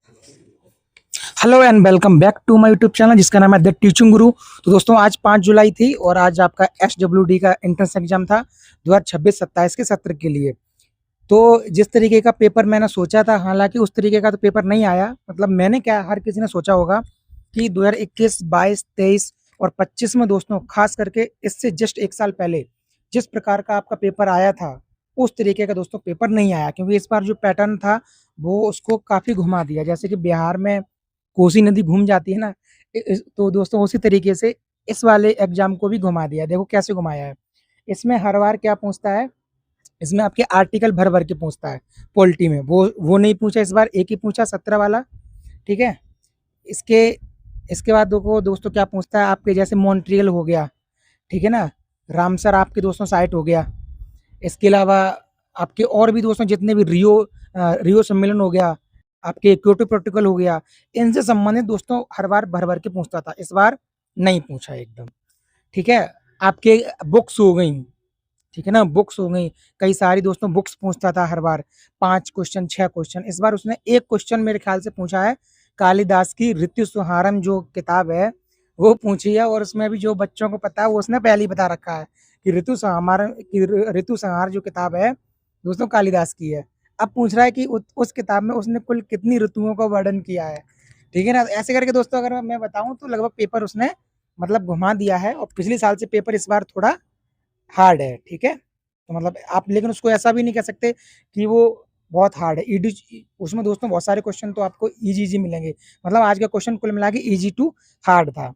Hello and welcome back to my YouTube channel जिसका नाम है द टीचिंग गुरु। तो दोस्तों आज 5 जुलाई थी और आज आपका SWD का एंट्रेंस एग्जाम था 2026-27 के सत्र के लिए। तो जिस तरीके का पेपर मैंने सोचा था, हालांकि उस तरीके का तो पेपर नहीं आया। मतलब मैंने क्या, हर किसी ने सोचा होगा कि 2021, 22, 23 और 25 में दोस्तों खास करके इससे जस्ट एक साल पहले जिस प्रकार का आपका पेपर आया था उस तरीके का दोस्तों पेपर नहीं आया, क्योंकि इस बार जो पैटर्न था वो उसको काफी घुमा दिया। जैसे कि बिहार में कोसी नदी घूम जाती है ना, तो दोस्तों उसी तरीके से इस वाले एग्जाम को भी घुमा दिया। देखो कैसे घुमाया है। इसमें हर बार क्या पूछता है, इसमें आपके आर्टिकल भर भर के पूछता है। पॉलिटी में वो नहीं पूछा, इस बार एक ही पूछा 17 वाला। ठीक है। इसके इसके बाद देखो दोस्तों क्या पूछता है, आपके जैसे मॉन्ट्रियल हो गया, ठीक है ना, रामसर आपके दोस्तों साइट हो गया। इसके अलावा आपके और भी दोस्तों जितने भी रियो सम्मेलन हो गया, आपके क्योटो प्रोटोकॉल हो गया, इनसे संबंधित दोस्तों हर बार भर भर के पूछता था। इस बार नहीं पूछा एकदम। ठीक है। आपके बुक्स हो गई, ठीक है ना, बुक्स हो गई, कई सारी दोस्तों बुक्स पूछता था हर बार। 5 क्वेश्चन 6 क्वेश्चन, इस बार उसने एक क्वेश्चन मेरे ख्याल से पूछा है। कालिदास की ऋतु संहारम जो किताब है वो पूछी है, और उसमें भी जो बच्चों को पता है वो उसने पहले ही बता रखा है कि ऋतु संहार जो किताब है दोस्तों कालिदास की है। अब पूछ रहा है कि उस किताब में उसने कुल कितनी ऋतुओं का वर्णन किया है। ठीक है ना। ऐसे करके दोस्तों अगर मैं बताऊं तो लगभग पेपर उसने मतलब घुमा दिया है, और पिछले साल से पेपर इस बार थोड़ा हार्ड है। ठीक है। तो मतलब आप लेकिन उसको ऐसा भी नहीं कह सकते कि वो बहुत हार्ड है। ईडी उसमें दोस्तों बहुत सारे क्वेश्चन तो आपको इजी इजी मिलेंगे। मतलब आज का क्वेश्चन कुल मिला के इजी टू हार्ड था।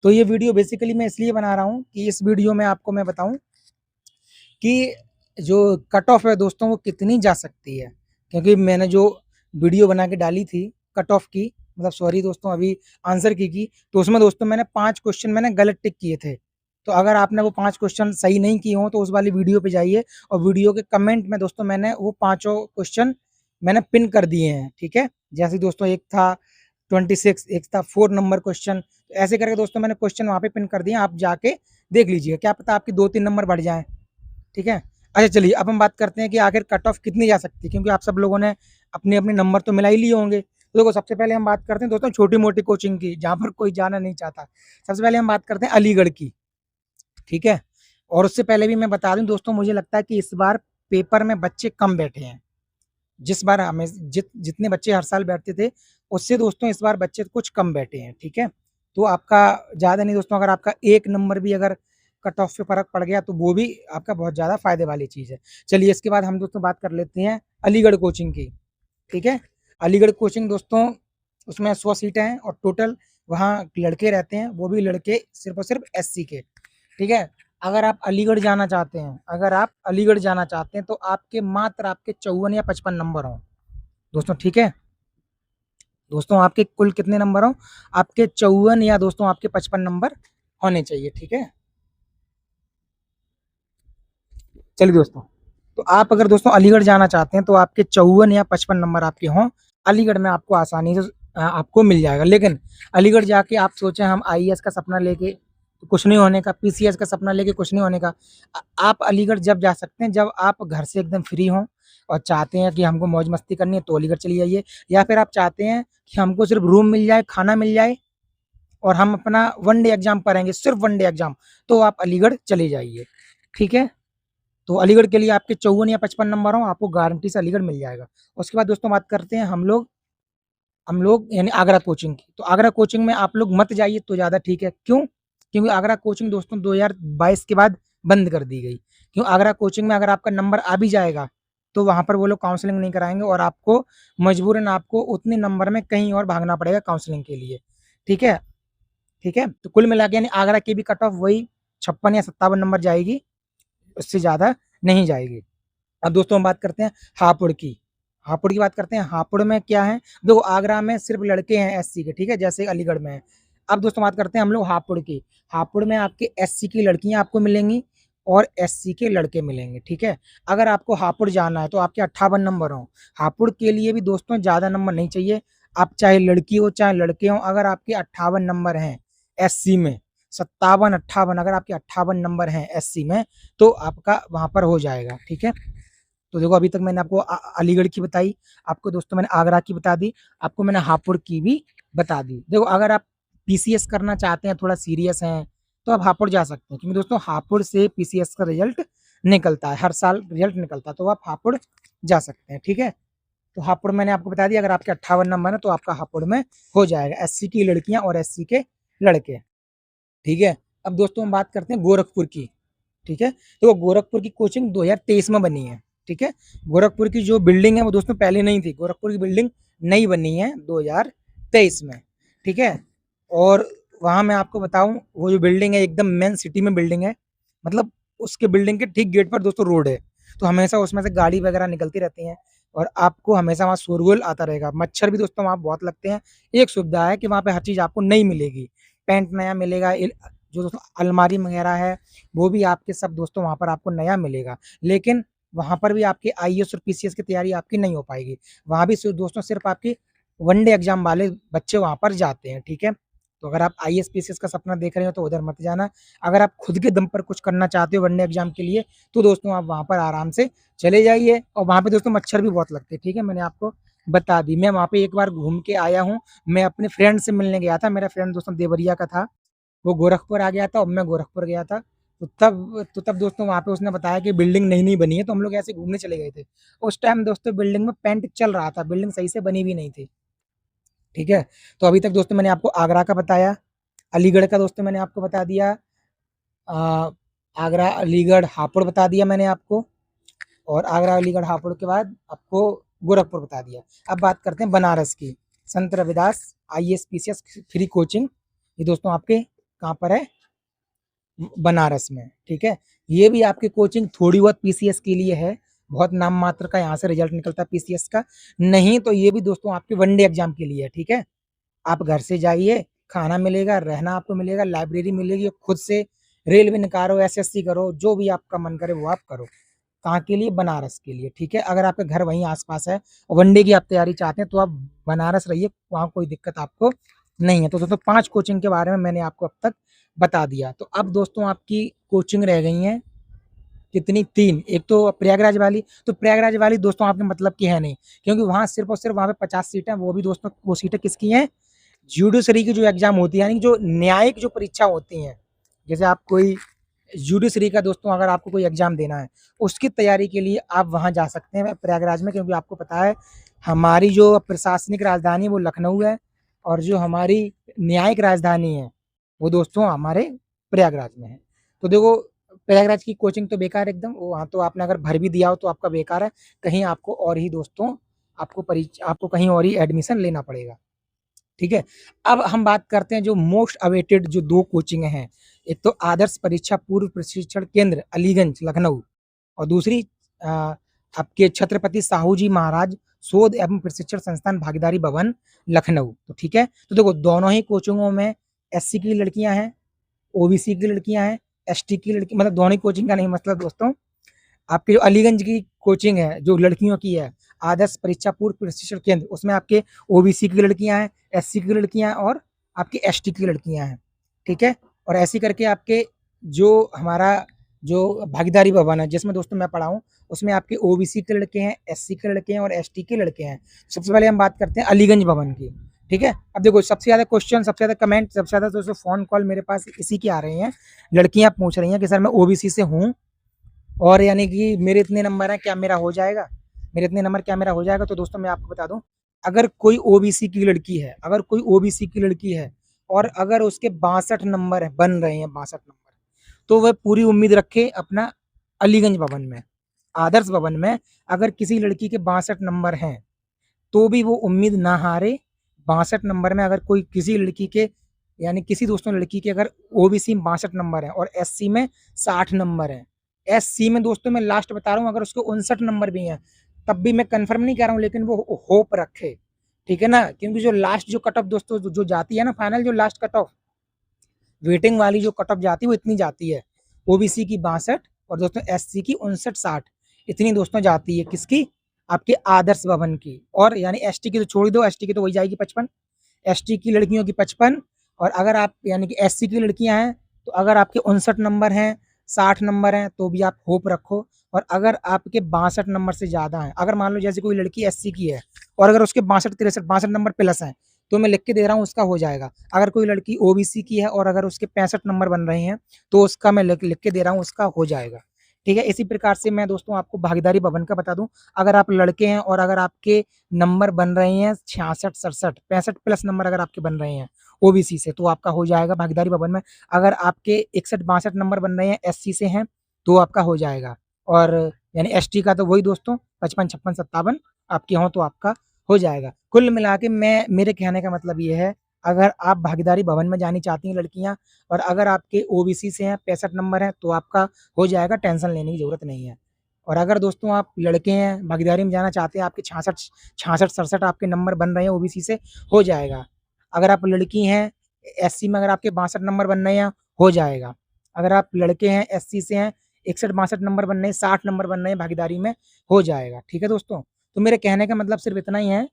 तो ये वीडियो बेसिकली मैं इसलिए बना रहा हूँ कि इस वीडियो में आपको मैं बताऊं कि जो कट ऑफ है दोस्तों वो कितनी जा सकती है। क्योंकि मैंने जो वीडियो बना के डाली थी कट ऑफ की, मतलब सॉरी दोस्तों, अभी आंसर की तो उसमें दोस्तों मैंने 5 क्वेश्चन मैंने गलत टिक किए थे। तो अगर आपने वो 5 क्वेश्चन सही नहीं किए हो तो उस वाली वीडियो पे जाइए, और वीडियो के कमेंट में दोस्तों मैंने वो पांचों क्वेश्चन मैंने पिन कर दिए हैं। ठीक है। जैसे दोस्तों एक था 26, एक था 4 नंबर क्वेश्चन। ऐसे करके दोस्तों मैंने क्वेश्चन वहां पे पिन कर दिए, आप जाके देख लीजिए, क्या पता आपकी 2-3 नंबर बढ़ जाए। ठीक है। अच्छा चलिए अब हम बात करते हैं कि आखिर कट ऑफ कितनी जा सकती है, क्योंकि आप सब लोगों ने अपने अपने नंबर तो मिला ही लिए होंगे। तो देखो सबसे पहले हम बात करते हैं दोस्तों छोटी मोटी कोचिंग की, जहाँ पर कोई जाना नहीं चाहता। सबसे पहले हम बात करते हैं अलीगढ़ की। ठीक है। और उससे पहले भी मैं बता दूं दोस्तों, मुझे लगता है कि इस बार पेपर में बच्चे कम बैठे हैं। जिस बार हमें जितने बच्चे हर साल बैठते थे उससे दोस्तों इस बार बच्चे कुछ कम बैठे हैं। ठीक है। तो आपका ज़्यादा नहीं दोस्तों, अगर आपका 1 नंबर भी अगर कट ऑफ पे फर्क पड़ गया तो वो भी आपका बहुत ज़्यादा फायदे वाली चीज़ है। चलिए इसके बाद हम दोस्तों बात कर लेते हैं अलीगढ़ कोचिंग की। ठीक है। अलीगढ़ कोचिंग दोस्तों उसमें 100 सीटें हैं, और टोटल वहाँ लड़के रहते हैं, वो भी लड़के सिर्फ और सिर्फ SC के। ठीक है। अगर आप अलीगढ़ जाना चाहते हैं तो आपके मात्र आपके 54 या 55 नंबर हों दोस्तों। ठीक है। दोस्तों आपके कुल कितने नंबर हों, आपके 54 या दोस्तों आपके 55 नंबर होने चाहिए। ठीक है। चलिए दोस्तों, तो आप अगर दोस्तों अलीगढ़ जाना चाहते हैं तो आपके 54 या 55 नंबर आपके हों, अलीगढ़ में आपको आसानी से आपको मिल जाएगा। लेकिन अलीगढ़ जाके आप सोचें हम IAS का सपना लेके तो कुछ नहीं होने का, PCS का सपना लेके कुछ नहीं होने का। आप अलीगढ़ जब जा सकते हैं जब आप घर से एकदम फ्री हों और चाहते हैं कि हमको मौज मस्ती करनी है तो अलीगढ़ चली जाइए। या फिर आप चाहते हैं कि हमको सिर्फ रूम मिल जाए, खाना मिल जाए और हम अपना 1 डे एग्जाम पढ़ेंगे, सिर्फ 1 डे एग्जाम, तो आप अलीगढ़ चले जाइए। ठीक है। तो अलीगढ़ के लिए आपके 54 या 55 नंबर हो, आपको गारंटी से अलीगढ़ मिल जाएगा। उसके बाद दोस्तों बात करते हैं हम लोग यानी आगरा कोचिंग की। तो आगरा कोचिंग में आप लोग मत जाइए तो ज़्यादा ठीक है। क्यों? क्योंकि आगरा कोचिंग दोस्तों 2022 के बाद बंद कर दी गई। क्यों? आगरा कोचिंग में अगर आपका नंबर आ भी जाएगा तो वहाँ पर वो लोग काउंसलिंग नहीं कराएंगे, और आपको मजबूरन आपको उतने नंबर में कहीं और भागना पड़ेगा काउंसलिंग के लिए। ठीक है। ठीक है। तो कुल मिला के यानी आगरा की भी कट ऑफ वही 56 या 57 नंबर जाएगी, उससे ज़्यादा नहीं जाएगी। अब दोस्तों हम बात करते हैं हापुड़ की। हापुड़ की बात करते हैं। हापुड़ में क्या है, देखो आगरा में सिर्फ लड़के हैं SC के, ठीक है, जैसे अलीगढ़ में है। अब दोस्तों बात करते हैं हम लोग हापुड़ की। हापुड़ में आपके SC की लड़कियां आपको मिलेंगी और SC के लड़के मिलेंगे। ठीक है। अगर आपको हापुड़ जाना है तो आपके 58 नंबर हों। हापुड़ के लिए भी दोस्तों ज़्यादा नंबर नहीं चाहिए, आप चाहे लड़की हो चाहे लड़के हों, अगर आपके 58 नंबर हैं SC में, 57-58, अगर आपके 58 नंबर हैं SC में तो आपका वहाँ पर हो जाएगा। ठीक है। तो देखो अभी तक मैंने आपको अलीगढ़ की बताई, आपको दोस्तों मैंने आगरा की बता दी, आपको मैंने हापुड़ की भी बता दी। देखो अगर आप पीसीएस करना चाहते हैं, थोड़ा सीरियस हैं, तो आप हापुड़ जा सकते हैं, क्योंकि दोस्तों हापुड़ से पीसीएस का रिजल्ट निकलता है, हर साल रिजल्ट निकलता है, तो आप हापुड़ जा सकते हैं। ठीक है, तो हापुड़ मैंने आपको बता दिया, अगर आपके 58 नंबर है तो आपका हापुड़ में हो जाएगा, एससी की लड़कियां और एससी के लड़के। ठीक है, अब दोस्तों हम बात करते हैं गोरखपुर की। ठीक है, तो गोरखपुर की कोचिंग 2023 में बनी है। ठीक है, गोरखपुर की जो बिल्डिंग है वो दोस्तों पहले नहीं थी, गोरखपुर की बिल्डिंग नई बनी है 2023 में। ठीक है, और वहां मैं आपको बताऊं, वो जो बिल्डिंग है एकदम मेन सिटी में बिल्डिंग है, मतलब उसके बिल्डिंग के ठीक गेट पर दोस्तों रोड है, तो हमेशा उसमें से गाड़ी वगैरह निकलती रहती हैं, और आपको हमेशा वहाँ शोरगुल आता रहेगा, मच्छर भी दोस्तों वहाँ बहुत लगते हैं। एक सुविधा है कि वहाँ पे हर चीज़ आपको नई मिलेगी, पेंट नया मिलेगा, जो दोस्तों अलमारी वगैरह है वो भी आपके सब दोस्तों वहाँ पर आपको नया मिलेगा। लेकिन वहाँ पर भी आपकी आईएएस और पीसीएस की तैयारी आपकी नहीं हो पाएगी, वहाँ भी सिर्फ दोस्तों सिर्फ आपकी वनडे एग्जाम वाले बच्चे वहाँ पर जाते हैं। ठीक है, तो अगर आप आईएएस पीसीएस का सपना देख रहे हो तो उधर मत जाना, अगर आप खुद के दम पर कुछ करना चाहते हो वनडे एग्जाम के लिए, तो दोस्तों आप वहाँ पर आराम से चले जाइए, और वहाँ पे दोस्तों मच्छर भी बहुत लगते हैं। ठीक है, मैंने आपको बता दी, मैं वहाँ पे एक बार घूम के आया हूँ, मैं अपने फ्रेंड से मिलने गया था, मेरा फ्रेंड दोस्तों देवरिया का था, वो गोरखपुर आ गया था और मैं गोरखपुर गया था, तो तब दोस्तों वहाँ पे उसने बताया कि बिल्डिंग नई नई बनी है, तो हम लोग ऐसे घूमने चले गए थे। उस टाइम दोस्तों बिल्डिंग में पेंट चल रहा था, बिल्डिंग सही से बनी भी नहीं थी। ठीक है, तो अभी तक दोस्तों मैंने आपको आगरा का बताया, अलीगढ़ का दोस्तों मैंने आपको बता दिया, अ, आगरा अलीगढ़ हापुड़ बता दिया मैंने आपको, और आगरा अलीगढ़ हापुड़ के बाद आपको गोरखपुर बता दिया। अब बात करते हैं बनारस की, संत Ravidas IAS PCS free coaching, ये दोस्तों आपके कहाँ पर है, बनारस में। ठीक है, ये भी आपकी कोचिंग थोड़ी बहुत पीसीएस के लिए है, बहुत नाम मात्र का यहाँ से रिजल्ट निकलता है पीसीएस का, नहीं तो ये भी दोस्तों आपके वनडे एग्जाम के लिए है। ठीक है, आप घर से जाइए, खाना मिलेगा, रहना आपको मिलेगा, लाइब्रेरी मिलेगी, खुद से रेलवे निकालो, एसएससी करो, जो भी आपका मन करे वो आप करो। कहाँ के लिए, बनारस के लिए। ठीक है, अगर आपका घर वहीं आसपास है और वनडे की आप तैयारी चाहते हैं तो आप बनारस रहिए, वहाँ कोई दिक्कत आपको नहीं है। तो दोस्तों 5 कोचिंग के बारे में मैंने आपको अब तक बता दिया। तो अब दोस्तों आपकी कोचिंग रह गई हैं कितनी, 3। एक तो प्रयागराज वाली, तो प्रयागराज वाली दोस्तों आपके मतलब की है नहीं, क्योंकि वहाँ सिर्फ और सिर्फ वहाँ पे 50 सीटें, वो भी दोस्तों वो सीटें किसकी हैं, जुडिशरी की जो एग्जाम होती है, यानी जो न्यायिक जो परीक्षा होती हैं, जैसे आप कोई जुडिशरी का दोस्तों अगर आपको कोई एग्जाम देना है, उसकी तैयारी के लिए आप वहाँ जा सकते हैं प्रयागराज में, क्योंकि आपको पता है हमारी जो प्रशासनिक राजधानी है वो लखनऊ है, और जो हमारी न्यायिक राजधानी है वो दोस्तों हमारे प्रयागराज में है। तो देखो प्रयागराज की कोचिंग तो बेकार एकदम, वहाँ तो आपने अगर भर भी दिया हो तो आपका बेकार है, कहीं आपको और ही दोस्तों आपको कहीं और ही एडमिशन लेना पड़ेगा। ठीक है, अब हम बात करते हैं जो मोस्ट अवेटेड जो 2 कोचिंग हैं, एक तो आदर्श परीक्षा पूर्व प्रशिक्षण केंद्र अलीगंज लखनऊ, और दूसरी आपके छत्रपति साहू जी महाराज शोध एवं प्रशिक्षण संस्थान भागीदारी भवन लखनऊ। तो ठीक है, तो देखो दोनों ही कोचिंगों में एससी की लड़कियां हैं, ओबीसी की लड़कियां हैं, एसटी की लड़की, मतलब दोनों ही कोचिंग का नहीं मतलब दोस्तों, आपके जो अलीगंज की कोचिंग है जो लड़कियों की है, आदर्श परीक्षा पूर्व प्रशिक्षण केंद्र, उसमें आपके ओबीसी की लड़कियां हैं, एससी की लड़कियां हैं, और आपकी एसटी की लड़कियां हैं। ठीक है, और ऐसे करके आपके जो हमारा जो भागीदारी भवन है जिसमें दोस्तों मैं पढ़ा हूँ, उसमें आपके ओबीसी के लड़के हैं, एससी के लड़के हैं और एसटी के लड़के हैं। सबसे पहले हम बात करते हैं अलीगंज भवन की। ठीक है, अब देखो सबसे ज़्यादा क्वेश्चन, सबसे ज़्यादा कमेंट, सबसे ज़्यादा दोस्तों फ़ोन कॉल मेरे पास इसी की आ रही हैं, लड़कियां पूछ रही हैं कि सर मैं ओबीसी से हूँ, और यानी कि मेरे इतने नंबर हैं, क्या मेरा हो जाएगा, मेरे इतने नंबर क्या मेरा हो जाएगा। तो दोस्तों मैं आपको बता दूं, अगर कोई ओबीसी की लड़की है, अगर कोई ओबीसी की लड़की है और अगर उसके 62 नंबर है, बन रहे हैं 62 नंबर, तो वह पूरी उम्मीद रखे अपना अलीगंज भवन में, आदर्श भवन में। अगर किसी लड़की के 62 नंबर हैं तो भी वो उम्मीद ना हारे, 62 नंबर में अगर कोई किसी लड़की के, यानी किसी दोस्तों लड़की के अगर ओबीसी में 62 नंबर है और एससी में 60 नंबर है, एससी में दोस्तों मैं लास्ट बता रहा हूँ, अगर उसको 59 नंबर भी हैं तब भी मैं कंफर्म नहीं कर रहा हूँ, लेकिन वो होप रखे। ठीक है ना, क्योंकि जो लास्ट जो कट ऑफ दोस्तों जो जाती है ना, फाइनल जो लास्ट कट ऑफ वेटिंग वाली जो कट ऑफ जाती है वो इतनी जाती है, ओबीसी की 62 और दोस्तों एससी की 59-60, इतनी दोस्तों जाती है किसकी, आपके आदर्श भवन की। और यानी एसटी की तो छोड़ दो, एसटी की तो वही जाएगी 55, एसटी की लड़कियों की 55, और अगर आप यानी कि एससी की लड़कियां हैं तो अगर आपके 59 नंबर हैं, 60 नंबर हैं तो भी आप होप रखो। और अगर आपके 62 नंबर से ज़्यादा हैं, अगर मान लो जैसे कोई लड़की एससी की है और अगर उसके 62 नंबर प्लस हैं, तो मैं लिख के दे रहा हूँ उसका हो जाएगा। अगर कोई लड़की ओबीसी की है और अगर उसके 65 नंबर बन रहे हैं, तो उसका मैं लिख के दे रहा हूँ उसका हो जाएगा। ठीक है, इसी प्रकार से मैं दोस्तों आपको भागीदारी भवन का बता दूं। अगर आप लड़के हैं और अगर आपके नंबर बन रहे हैं 66, 67, 65 प्लस नंबर अगर आपके बन रहे हैं ओबीसी से, तो आपका हो जाएगा भागीदारी भवन में। अगर आपके 61, 62 नंबर बन रहे हैं एससी से हैं, तो आपका हो जाएगा। और यानी एसटी का तो वही दोस्तों 55, 56, 57 आपके हों तो आपका हो जाएगा। कुल मिला के मैं मेरे कहने का मतलब ये है, अगर आप भागीदारी भवन में जानी चाहती हैं लड़कियां और अगर आपके ओबीसी से हैं 65 नंबर हैं, तो आपका हो जाएगा, टेंशन लेने की ज़रूरत नहीं है। और अगर दोस्तों आप लड़के हैं भागीदारी में जाना चाहते हैं, आपके 66, 67 आपके नंबर बन रहे हैं ओबीसी से, हो जाएगा। अगर आप लड़की हैं एससी में अगर आपके 62 नंबर बन रहे हैं, हो जाएगा। अगर आप लड़के हैं एससी से हैं 61, 62 नंबर बन रहे हैं, 60 नंबर बन रहे हैं भागीदारी में, हो जाएगा। ठीक है दोस्तों, तो मेरे कहने का मतलब सिर्फ इतना ही है,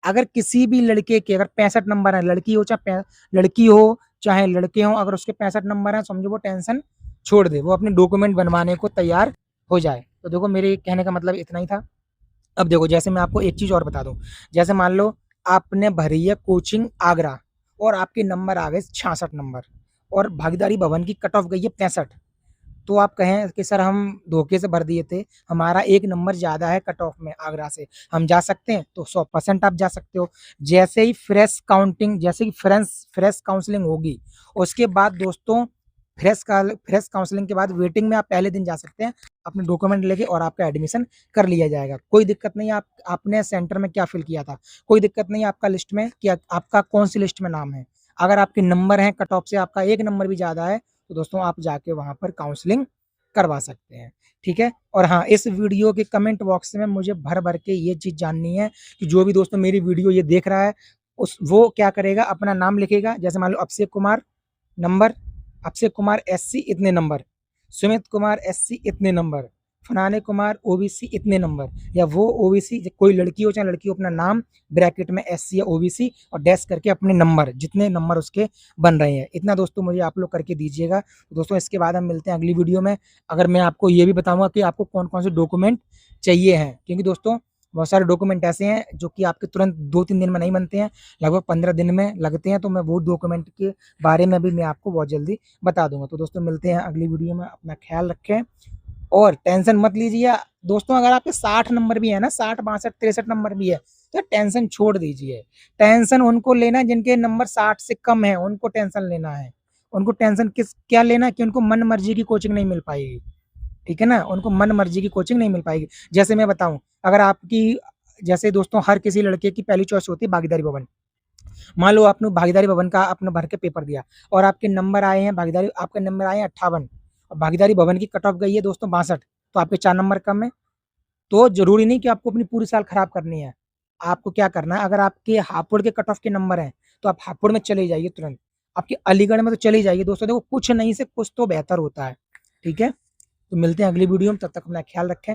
अगर किसी भी लड़के के अगर 65 नंबर है, लड़की हो चाहे लड़के हो, अगर उसके 65 नंबर है, समझो वो टेंशन छोड़ दे, वो अपने डॉक्यूमेंट बनवाने को तैयार हो जाए। तो देखो मेरे कहने का मतलब इतना ही था। अब देखो जैसे मैं आपको एक चीज़ और बता दूं, जैसे मान लो आपने भरी है कोचिंग आगरा और आपके नंबर आ गए 66 नंबर और भागीदारी भवन की कट ऑफ गई है 65, तो आप कहें कि सर हम धोखे से भर दिए थे, हमारा एक नंबर ज़्यादा है कट ऑफ में आगरा से, हम जा सकते हैं? तो 100% आप जा सकते हो। जैसे ही जैसे कि फ्रेश काउंसलिंग होगी, उसके बाद दोस्तों फ्रेश काउंसलिंग के बाद वेटिंग में आप पहले दिन जा सकते हैं अपने डॉक्यूमेंट लेके और आपका एडमिशन कर लिया जाएगा। कोई दिक्कत नहीं है। आप आपने सेंटर में क्या फिल किया था, कोई दिक्कत नहीं है। आपका लिस्ट में क्या, आपका कौन सी लिस्ट में नाम है, अगर आपके नंबर हैं कट ऑफ से आपका एक नंबर भी ज़्यादा है, तो दोस्तों आप जाके वहाँ पर काउंसलिंग करवा सकते हैं। ठीक है, और हाँ, इस वीडियो के कमेंट बॉक्स में मुझे भर भर के ये चीज़ जाननी है कि जो भी दोस्तों मेरी वीडियो ये देख रहा है, उस वो क्या करेगा, अपना नाम लिखेगा। जैसे मान लो अभिषेक कुमार नंबर, अभिषेक कुमार एससी इतने नंबर, सुमित कुमार एससी इतने नंबर, फलाने कुमार ओबीसी इतने नंबर, या वो ओबीसी कोई लड़की हो चाहे लड़की हो, अपना नाम ब्रैकेट में एससी या ओबीसी और डैश करके अपने नंबर जितने नंबर उसके बन रहे हैं, इतना दोस्तों मुझे आप लोग करके दीजिएगा। तो दोस्तों इसके बाद हम मिलते हैं अगली वीडियो में। अगर मैं आपको ये भी बताऊंगा कि आपको कौन कौन से डॉक्यूमेंट चाहिए हैं, क्योंकि दोस्तों बहुत सारे डॉक्यूमेंट ऐसे हैं जो कि आपके तुरंत 2-3 दिन में नहीं बनते हैं, लगभग 15 दिन में लगते हैं। तो मैं वो डॉक्यूमेंट के बारे में भी मैं आपको बहुत जल्दी बता दूंगा। तो दोस्तों मिलते हैं अगली वीडियो में, अपना ख्याल रखें और टेंशन मत लीजिए। दोस्तों अगर आपके 60 नंबर भी है ना, 60, 62, 63 नंबर भी है, तो टेंशन छोड़ दीजिए। टेंशन उनको लेना है जिनके नंबर 60 से कम है, उनको टेंशन लेना है। उनको टेंशन क्या लेना है कि उनको मन मर्जी की कोचिंग नहीं मिल पाएगी। ठीक है ना, उनको मन मर्जी की कोचिंग नहीं मिल पाएगी। जैसे मैं बताऊं, अगर आपकी, जैसे दोस्तों हर किसी लड़के की पहली चॉइस होती है भागीदारी भवन। मान लो आपने भागीदारी भवन का अपना भर के पेपर दिया और आपके नंबर आए हैं आपके नंबर आए हैं 58 और भागीदारी भवन की कट ऑफ गई है दोस्तों 62, तो आपके 4 नंबर कम है। तो जरूरी नहीं कि आपको अपनी पूरी साल खराब करनी है। आपको क्या करना है, अगर आपके हापुड़ के कट ऑफ के नंबर हैं, तो आप हापुड़ में चले जाइए तुरंत। आपके अलीगढ़ में तो चले जाइए दोस्तों, देखो कुछ नहीं से कुछ तो बेहतर होता है। ठीक है, तो मिलते हैं अगली वीडियो में, तब तक अपना ख्याल रखें।